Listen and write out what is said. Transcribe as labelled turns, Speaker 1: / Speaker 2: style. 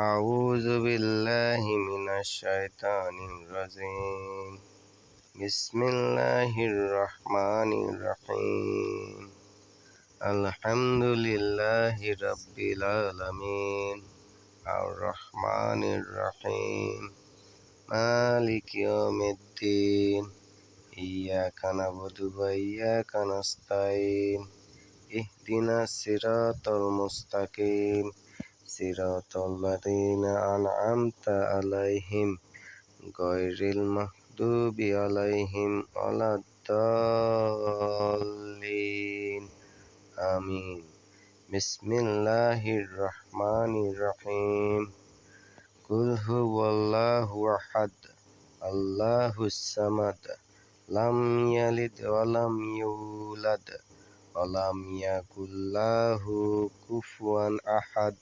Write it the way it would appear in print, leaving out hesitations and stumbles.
Speaker 1: أعوذ بالله من الشيطان الرجيم بسم الله الرحمن الرحيم الحمد لله رب العالمين الرحمن الرحيم مالك يوم الدين إياك نعبد وإياك نستعين اهدنا الصراط المستقيم صراط الذين أنعمت عليهم غير المغضوب عليهم ولا الضالين آمين بسم الله الرحمن الرحيم قل هو الله أحد الله الصمد لم يلد ولم يولد ولم يكن له كفوا أحد